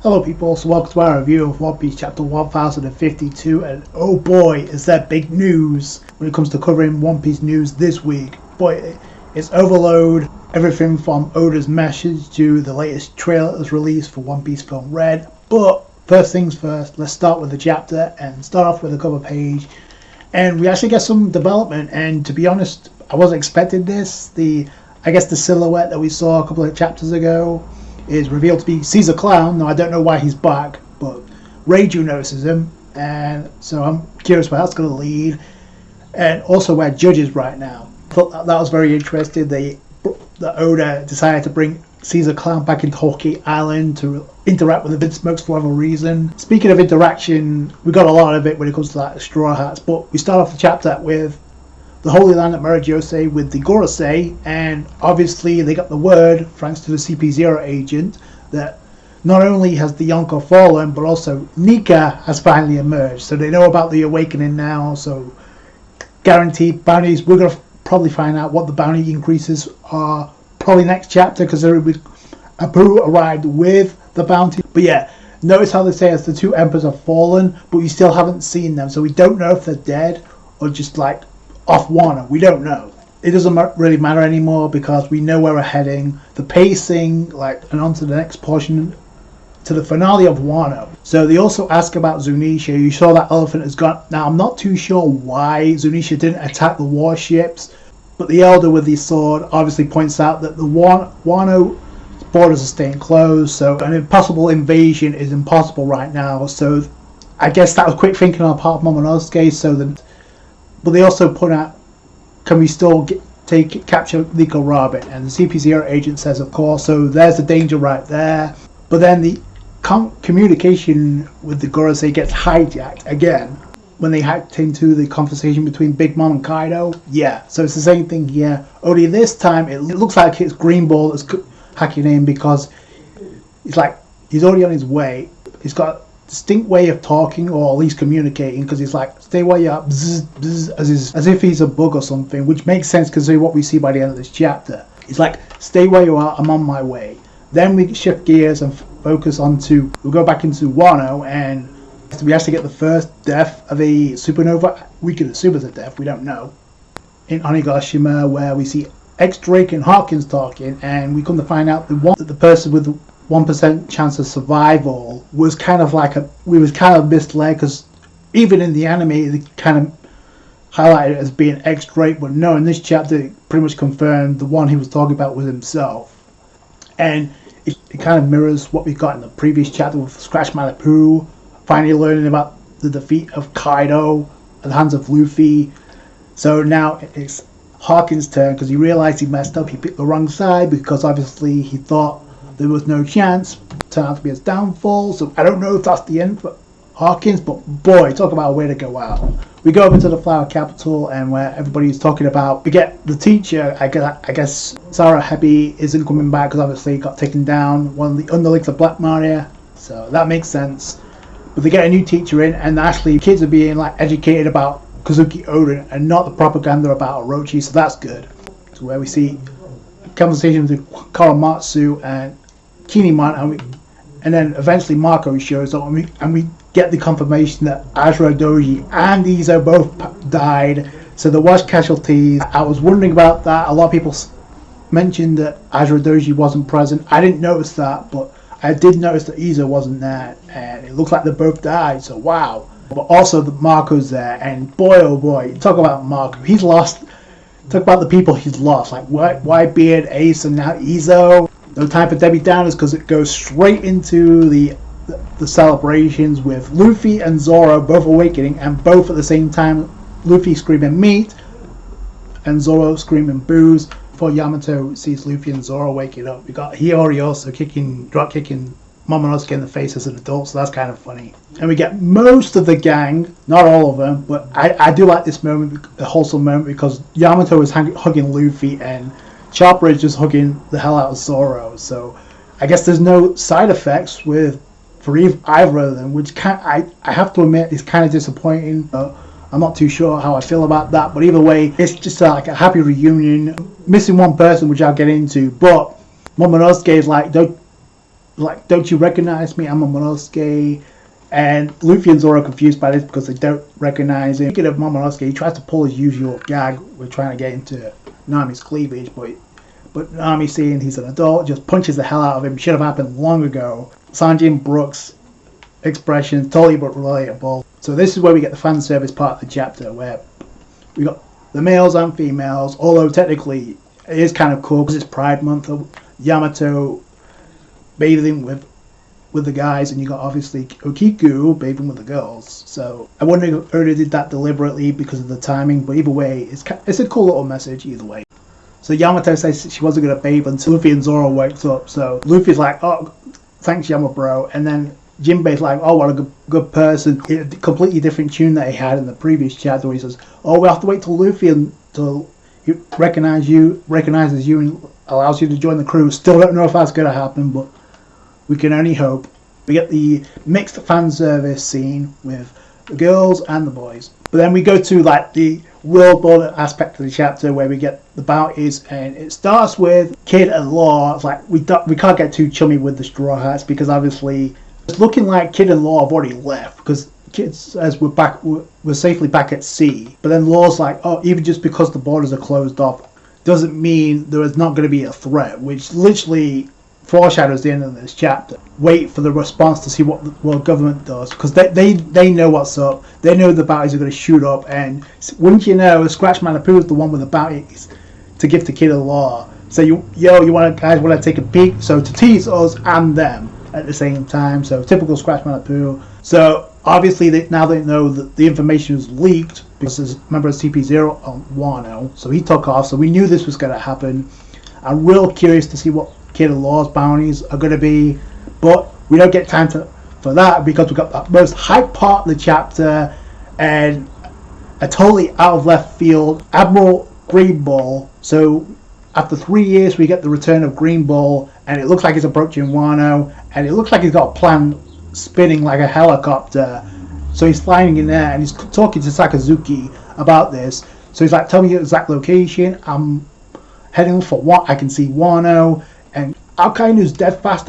Hello people, so welcome to our review of One Piece chapter 1052, and oh boy is that big news when it comes to covering One Piece news this week. Boy, it's overload, everything from Oda's message to the latest trailer that was released for One Piece Film Red. But first things first, let's start with the chapter and start off with the cover page. And we actually get some development, and to be honest, I wasn't expecting this. I guess the silhouette that we saw a couple of chapters ago is revealed to be Caesar Clown. Now I don't know why he's back, but Reiju notices him, and so I'm curious where that's going to lead, and also where Judge is right now. I thought that was very interesting. The Oda decided to bring Caesar Clown back into Whole Cake Island to interact with the Vinsmokes for whatever reason. Speaking of interaction, we got a lot of it when it comes to that Straw Hats, but we start off the chapter with the Holy Land at Marajose with the Gorosei, and obviously they got the word, thanks to the CP0 agent, that not only has the Yonko fallen, but also Nika has finally emerged. So they know about the awakening now, so guaranteed bounties. We're going to probably find out what the bounty increases are probably next chapter, because Abu arrived with the bounty. But yeah, notice how they say as the two emperors have fallen, but we still haven't seen them, so we don't know if they're dead or just like off Wano. We don't know. It doesn't really matter anymore because we know where we're heading. The pacing, and on to the next portion, to the finale of Wano. So they also ask about Zunisha. You saw that elephant has gone. Now I'm not too sure why Zunisha didn't attack the warships, but the elder with the sword obviously points out that the Wano borders are staying closed, so an impossible invasion is impossible right now. So I guess that was quick thinking on the part of Momonosuke. But they also put out, can we still capture Nico Robin? And the CP0 agent says, of course. So there's the danger right there. But then the communication with the Gorosei gets hijacked again when they hacked into the conversation between Big Mom and Kaido. Yeah, so it's the same thing here. Only this time it looks like it's Green Ball that's hacking in, because it's like he's already on his way. He's got distinct way of talking, or at least communicating, because he's like, stay where you are, bzz, bzz, as if he's a bug or something, which makes sense because of what we see by the end of this chapter. He's like, stay where you are, I'm on my way. Then we shift gears and focus onto, we'll go back into Wano, and we actually get the first death of a supernova. We could assume it's a death, we don't know, in Onigashima, where we see X-Drake and Hawkins talking, and we come to find out that the person with the 1% chance of survival was kind of misled, because even in the anime they kind of highlighted it as being X-Drake, but no, in this chapter it pretty much confirmed the one he was talking about was himself. And it kind of mirrors what we got in the previous chapter with Scratch Manitou finally learning about the defeat of Kaido at the hands of Luffy. So now it's Hawkins' turn, because he realized he messed up. He picked the wrong side, because obviously he thought there was no chance. Turned out to be his downfall. So I don't know if that's the end for Hawkins, but boy, talk about a way to go out. We go over to the Flower Capital, and where everybody's talking about, we get the teacher. I guess Sarah Hebi isn't coming back because obviously he got taken down, one of the underlings of Black Maria, so that makes sense. But they get a new teacher in, and actually kids are being educated about Kazuki Oden and not the propaganda about Orochi, so that's good. So where we see a conversation with Karamatsu and Kinemon, and then eventually Marco shows up, and we get the confirmation that Azra Doji and Izo both died, so there was casualties. I was wondering about that. A lot of people mentioned that Azra Doji wasn't present. I didn't notice that, but I did notice that Izo wasn't there, and it looked like they both died, so wow. But also the Marco's there, and boy oh boy, talk about Marco, he's lost. Talk about the people he's lost, like Whitebeard, Ace, and now Izo. No time for Debbie Downers, because it goes straight into the celebrations with Luffy and Zoro both awakening, and both at the same time. Luffy screaming meat and Zoro screaming booze, before Yamato sees Luffy and Zoro waking up. We got Hiyori also drop kicking Momonosuke in the face as an adult, so that's kind of funny. And we get most of the gang, not all of them, but I do like this moment, a wholesome moment, because Yamato is hugging Luffy and Chopper is just hugging the hell out of Zoro. So I guess there's no side effects for either of them, which I have to admit is kind of disappointing. I'm not too sure how I feel about that, but either way, it's just like a happy reunion. Missing one person, which I'll get into, but Momonosuke is like, don't like, don't you recognize me? I'm a Momonosuke. And Luffy and Zoro are confused by this because they don't recognize him. Speaking of Momonosuke, he tries to pull his usual gag. We're trying to get into Nami's cleavage, but Nami, seeing he's an adult, just punches the hell out of him. Should have happened long ago. Sanji and Brooks' expressions, totally but relatable. So this is where we get the fan service part of the chapter, where we got the males and females, although technically it is kind of cool because it's Pride Month. Yamato bathing with the guys, and you got obviously Okiku bathing with the girls. So I wonder if Oda did that deliberately because of the timing, but either way, it's a cool little message either way. So Yamato says she wasn't going to bathe until Luffy and Zoro wakes up. So Luffy's like, oh, thanks Yama bro, and then Jinbei's like, oh, what a good person. A completely different tune that he had in the previous chapter where he says, oh, we'll have to wait till Luffy until he recognizes you and allows you to join the crew. Still don't know if that's going to happen, but we can only hope. We get the mixed fan service scene with the girls and the boys. But then we go to like the world building aspect of the chapter where we get the bounties, and it starts with Kid and Law. It's like we can't get too chummy with the Straw Hats because obviously it's looking like Kid and Law have already left because Kid says we're safely back at sea. But then Law's like, oh, even just because the borders are closed off doesn't mean there is not going to be a threat, which literally foreshadows the end of this chapter. Wait for the response to see what the world government does, because they know what's up. They know the bounties are going to shoot up, and wouldn't you know, Scratch Manapoo is the one with the bounties to give to Kid and Law. So you guys want to take a peek? So to tease us and them at the same time. So typical Scratch Manapoo. So obviously now they know that the information was leaked because there's a member of CP0 on Wano. So he took off. So we knew this was going to happen. I'm real curious to see what Kid and Law's bounties are going to be, but we don't get time for that because we've got the most hype part of the chapter and a totally out of left field Admiral Green Bull. So after 3 years we get the return of Green Bull, and it looks like he's approaching Wano, and it looks like he's got a plan spinning like a helicopter. So he's flying in there and he's talking to Sakazuki about this. So he's like, tell me your exact location. I'm heading for what I can see Wano. And Alkainu's steadfast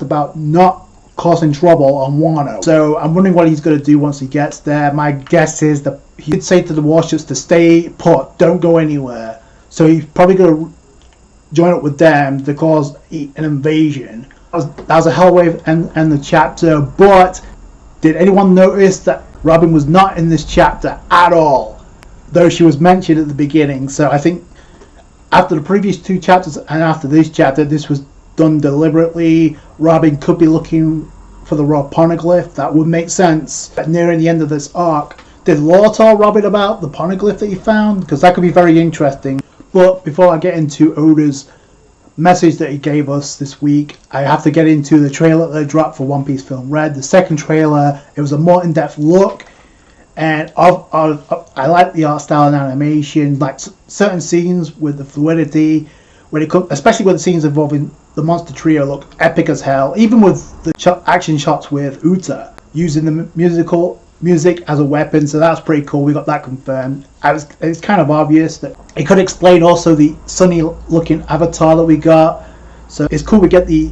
about not causing trouble on Wano. So I'm wondering what he's going to do once he gets there. My guess is that he did say to the warships to stay put, don't go anywhere. So he's probably going to join up with them to cause an invasion. That was a hell way to end the chapter. But did anyone notice that Robin was not in this chapter at all? Though she was mentioned at the beginning. So I think after the previous two chapters and after this chapter, this was done deliberately. Robin could be looking for the raw poneglyph. That would make sense. But nearing the end of this arc, did Law tell Robin about the poneglyph that he found? Because that could be very interesting. But before I get into Oda's message that he gave us this week, I have to get into the trailer that dropped for One Piece Film Red. The second trailer, it was a more in-depth look. And I like the art style and animation, like certain scenes with the fluidity, when it comes, especially when the scenes involving the monster trio look epic as hell. Even with the action shots with Uta using the music as a weapon, so that's pretty cool. We got that confirmed. It's kind of obvious that it could explain also the sunny looking avatar that we got. So it's cool we get the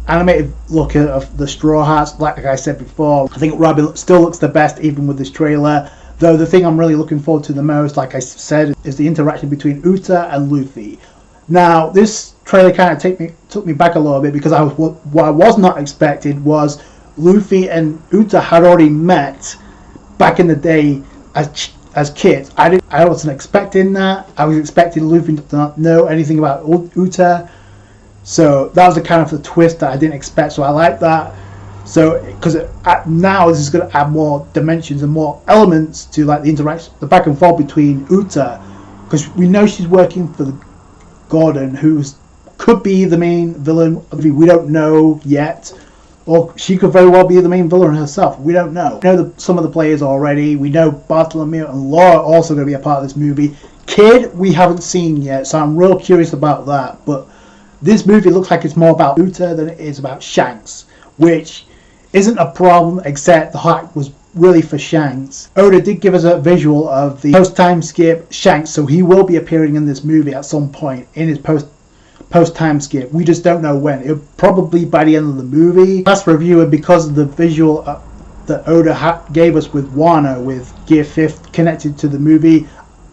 animated look of the Straw Hats. Like I said before, I think Robin still looks the best even with this trailer, though the thing I'm really looking forward to the most, like I said, is the interaction between Uta and Luffy. Now this trailer kind of took me back a little bit because what I was not expecting was Luffy and Uta had already met back in the day as kids. I wasn't expecting that. I was expecting Luffy to not know anything about Uta. So that was the kind of the twist that I didn't expect. So I like that. So because now this is going to add more dimensions and more elements to like the interaction, the back and forth between Uta, because we know she's working for the Gordon, who could be the main villain. We don't know yet, or she could very well be the main villain herself. We don't know. We know some of the players already. We know Bartholomew and Laura are also going to be a part of this movie. Kid, we haven't seen yet, so I'm real curious about that. But this movie looks like it's more about Uta than it is about Shanks, which isn't a problem, except the hype was really for Shanks. Oda did give us a visual of the post-time skip Shanks, so he will be appearing in this movie at some point in his post time skip. We just don't know when. It'll probably by the end of the movie. Last review, and because of the visual that Oda gave us with Wano, with Gear 5th connected to the movie,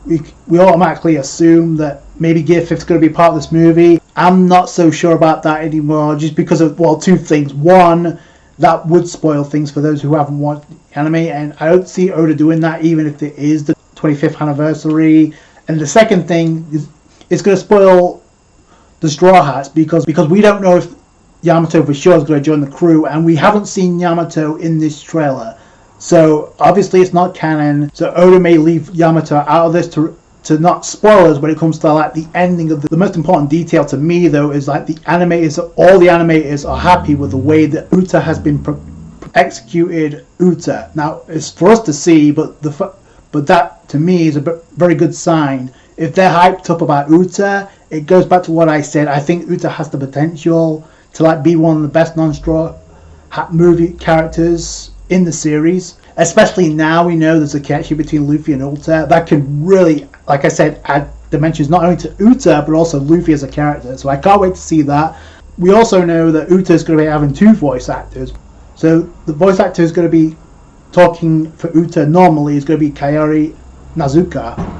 we automatically assume that maybe Gear 5th is going to be part of this movie. I'm not so sure about that anymore, just because of, well, two things. One, that would spoil things for those who haven't watched the anime, and I don't see Oda doing that even if it is the 25th anniversary. And the second thing is it's going to spoil the Straw Hats because we don't know if Yamato for sure is going to join the crew, and we haven't seen Yamato in this trailer. So obviously it's not canon, so Oda may leave Yamato out of this to not spoil us when it comes to like the ending of the most important detail to me though is like all the animators are happy with the way that Uta has been executed Uta. Now it's for us to see, but that to me is a very good sign. If they're hyped up about Uta, it goes back to what I said. I think Uta has the potential to like be one of the best non-Straw Hat movie characters in the series. Especially now we know there's a connection between Luffy and Uta. That could really, like I said, add dimensions not only to Uta but also Luffy as a character. So I can't wait to see that. We also know that Uta is going to be having two voice actors. So the voice actor is going to be talking for Uta normally is going to be Kaori Nazuka.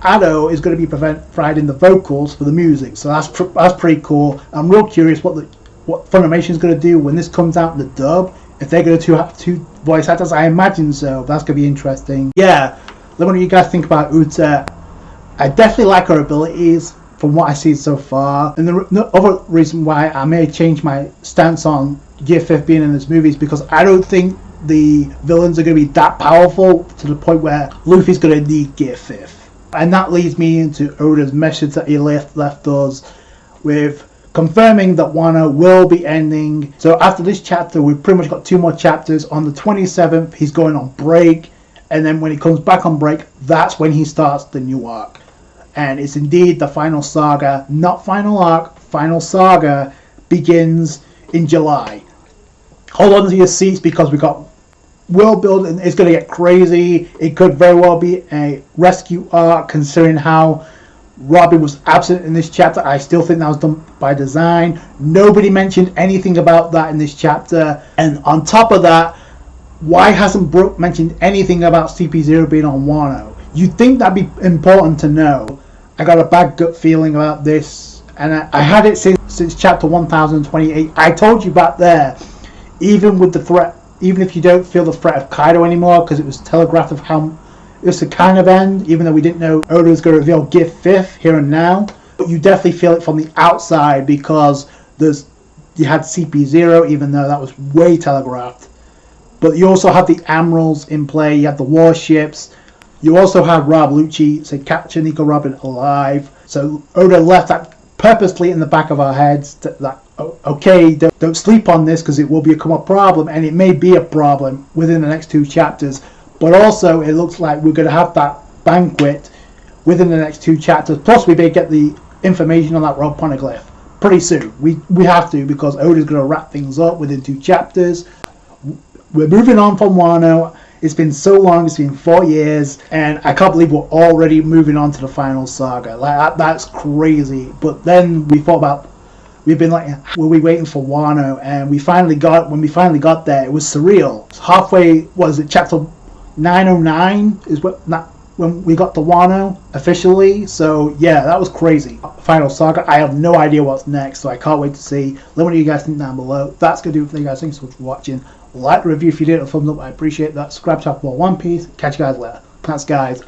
Ado is going to be providing the vocals for the music. So that's pretty cool. I'm real curious what Funimation is going to do when this comes out in the dub. If they're going to have two voice actors, I imagine so. That's going to be interesting. Yeah, let me know what you guys think about Uta. I definitely like her abilities from what I see so far. And the other reason why I may change my stance on Gear 5 being in this movie is because I don't think the villains are going to be that powerful to the point where Luffy's going to need Gear 5. And that leads me into Oda's message that he left us with confirming that Wano will be ending. So after this chapter, we've pretty much got two more chapters. On the 27th, he's going on break. And then when he comes back on break, that's when he starts the new arc. And it's indeed the final saga, not final arc, final saga begins in July. Hold on to your seats because we got world building. It's going to get crazy. It could very well be a rescue arc considering how Robin was absent in this chapter. I still think that was done by design. Nobody mentioned anything about that in this chapter. And on top of that, why hasn't Brooke mentioned anything about CP0 being on Wano? You'd think that'd be important to know. I got a bad gut feeling about this. And I had it since chapter 1028. I told you back there, even with the threat, even if you don't feel the threat of Kaido anymore, because it was telegraphed of how it's a kind of end, even though we didn't know Oda was going to reveal Gear 5th here and now. But you definitely feel it from the outside because you had CP0, even though that was way telegraphed. But you also had the Admirals in play, you had the warships, you also had Rob Lucci say capture Nico Robin alive. So Oda left that purposely in the back of our heads that okay, don't sleep on this because it will become a problem, and it may be a problem within the next two chapters. But also, it looks like we're going to have that banquet within the next two chapters. Plus, we may get the information on that rogue poneglyph pretty soon. We have to, because Oda's going to wrap things up within two chapters. We're moving on from Wano. It's been so long. It's been 4 years, and I can't believe we're already moving on to the final saga. Like that's crazy. But then we thought about. We've been like, were we waiting for Wano? And when we finally got there, it was surreal. It's halfway, was it chapter 909 is when we got to Wano officially. So yeah, that was crazy. Final saga. I have no idea what's next, so I can't wait to see. Let me know what you guys think down below. That's gonna do it for you guys. Thanks so much for watching. Like the review if you did, a thumbs up. I appreciate that. Subscribe to One Piece. Catch you guys later. Thanks, guys.